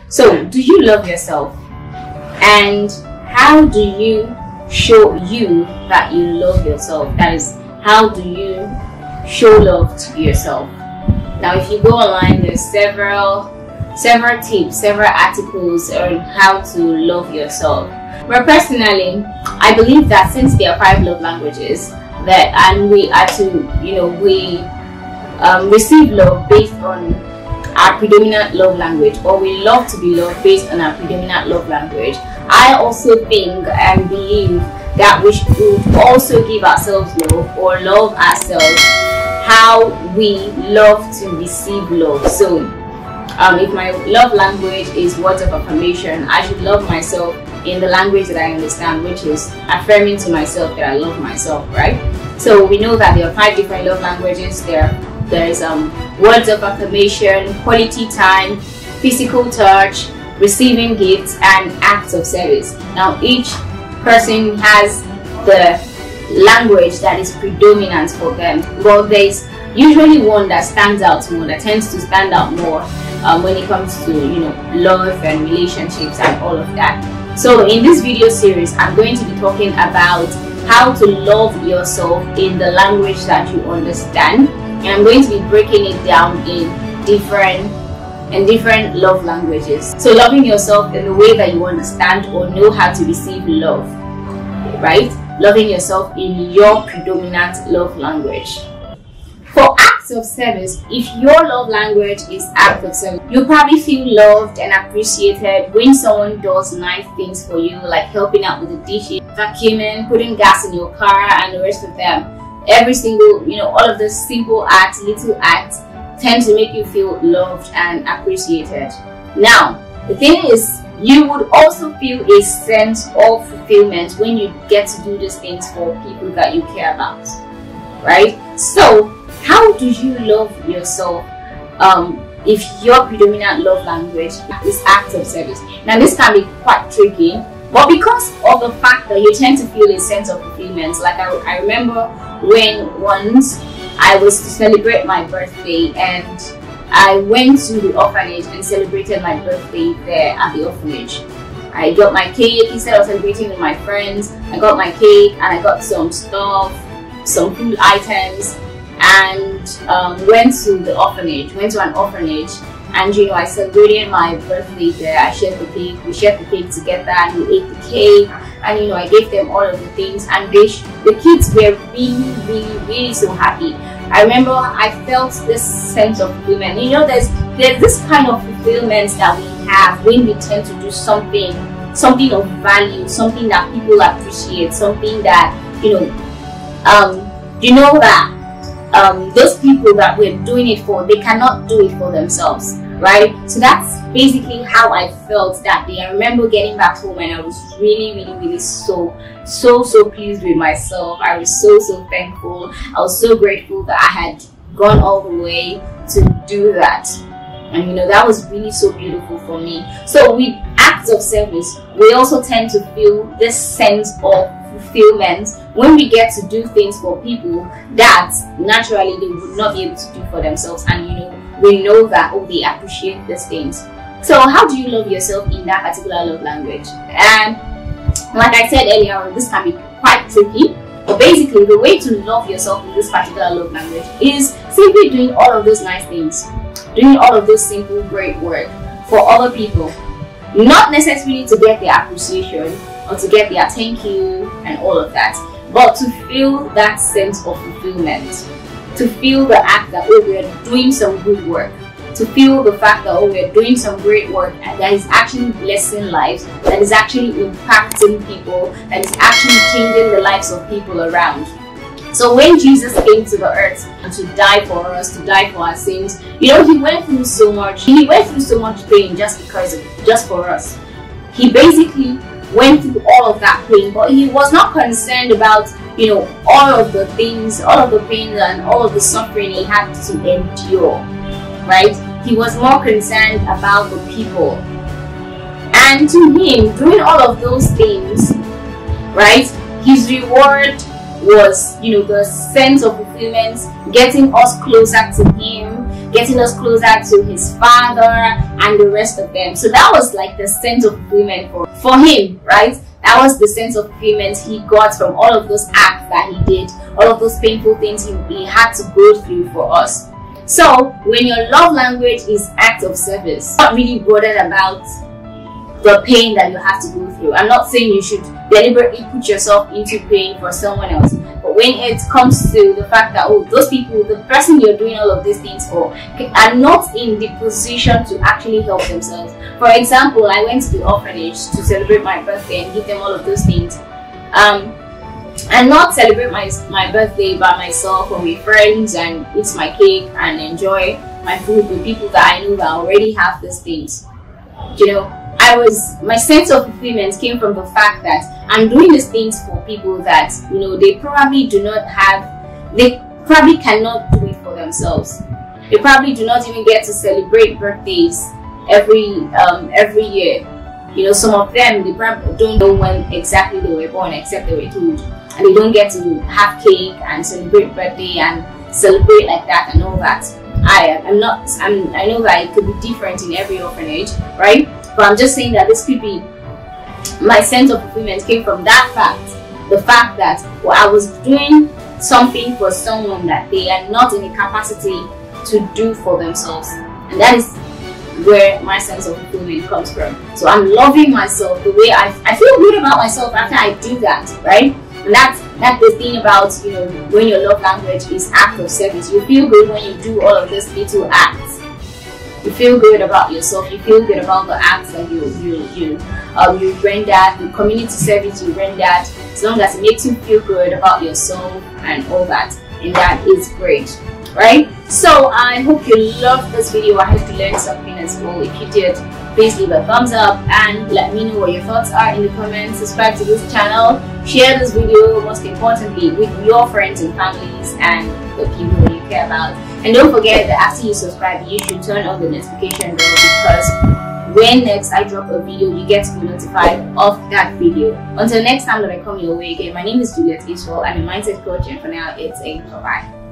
So, do you love yourself? And how do you show that you love yourself? That is, how do you show love to yourself? Now, if you go online, there's several tips, several articles on how to love yourself. But personally, I believe that since there are 5 love languages, and we are to, we receive love based on our predominant love language, or we love to be loved based on our predominant love language. I also think and believe that we should also give ourselves love, or love ourselves how we love to receive love. So if my love language is words of affirmation, I should love myself in the language that I understand, which is affirming to myself that I love myself, right? So we know that there are 5 different love languages. There is words of affirmation, quality time, physical touch, receiving gifts, and acts of service. Now, each person has the language that is predominant for them. Well, there's usually one that stands out more, that tends to stand out more when it comes to love and relationships and all of that. So in this video series, I'm going to be talking about how to love yourself in the language that you understand, and I'm going to be breaking it down in different love languages. So loving yourself in the way that you understand or know how to receive love, right? Loving yourself in your predominant love language. For acts of service, if your love language is acts of service, you'll probably feel loved and appreciated when someone does nice things for you, like helping out with the dishes, vacuuming, putting gas in your car, and the rest of them. Every single, all of those simple acts, little acts, tend to make you feel loved and appreciated. Now, the thing is, you would also feel a sense of fulfillment when you get to do these things for people that you care about, right? So, how do you love yourself if your predominant love language is acts of service? Now, this can be quite tricky, but because of the fact that you tend to feel a sense of fulfillment, like I remember when once I was to celebrate my birthday, and I went to the orphanage and celebrated my birthday there at the orphanage. I got my cake. Instead of celebrating with my friends, I got my cake and I got some stuff, some food items, and went to an orphanage, and I celebrated my birthday there. I shared the cake, we shared the cake together, and we ate the cake, and I gave them all of the things, and the kids were really, really, really so happy. I remember I felt this sense of fulfillment. There's this kind of fulfillment that we have when we tend to do something of value, something that people appreciate, something that that those people that we're doing it for, they cannot do it for themselves, right? So that's basically how I felt that day. I remember getting back home and I was really, really, really so pleased with myself. I was so thankful. I was so grateful that I had gone all the way to do that, and that was really so beautiful for me. So with acts of service, we also tend to feel this sense of fulfillment when we get to do things for people that naturally they would not be able to do for themselves, and we know that they appreciate these things. So how do you love yourself in that particular love language? And like I said earlier, this can be quite tricky, but basically the way to love yourself in this particular love language is simply doing all of those nice things, doing all of those simple great work for other people, not necessarily to get their appreciation or to get their thank you and all of that, but to feel that sense of fulfillment, to feel the act that we're doing some good work, to feel the fact that we're doing some great work and that is actually blessing lives, that is actually impacting people, that is actually changing the lives of people around. So when Jesus came to the earth to die for us, to die for our sins, he went through so much. He went through so much pain just for us. He basically went through all of that pain, but he was not concerned about all of the things, all of the pain and all of the suffering he had to endure, right? He was more concerned about the people. And to him, doing all of those things, right, his reward was the sense of fulfillment, getting us closer to him, getting us closer to his father and the rest of them. So that was like the sense of fulfillment for him, right? That was the sense of fulfillment he got from all of those acts that he did, all of those painful things he had to go through for us. So when your love language is act of service, not really bothered about the pain that you have to go through. I'm not saying you should deliberately put yourself into pain for someone else, but when it comes to the fact that, oh, those people, the person you're doing all of these things for, are not in the position to actually help themselves. For example, I went to the orphanage to celebrate my birthday and give them all of those things, and not celebrate my birthday by myself or with friends and eat my cake and enjoy my food with people that I know that already have these things. You know, my sense of fulfillment came from the fact that I'm doing these things for people that, you know, they probably cannot do it for themselves. They probably do not even get to celebrate birthdays every year. You know, some of them, they probably don't know when exactly they were born, except they were told, and they don't get to have cake and celebrate birthday and celebrate like that and all that. I know that it could be different in every orphanage, right? But I'm just saying that this could be, my sense of fulfillment came from that fact. The fact that, well, I was doing something for someone that they are not in a capacity to do for themselves. And that is where my sense of fulfillment comes from. So I'm loving myself the way I feel good about myself after I do that, right? And that's the thing about, you know, when your love language is act of service. You feel good when you do all of these little acts. You feel good about yourself. You feel good about the acts that you render, the community service you render, as long as it makes you feel good about yourself and all that. And that is great, right? So I hope you loved this video. I hope you learned something as well. If you did, please leave a thumbs up and let me know what your thoughts are in the comments. Subscribe to this channel, share this video, most importantly, with your friends and families and the people you care about. And don't forget that after you subscribe, you should turn on the notification bell, because when next I drop a video, you get to be notified of that video. Until next time that I come your way again, my name is 𝐓𝐡𝐞 𝐌𝐚𝐠𝐧𝐞. I'm a mindset coach, and for now, it's a bye-bye.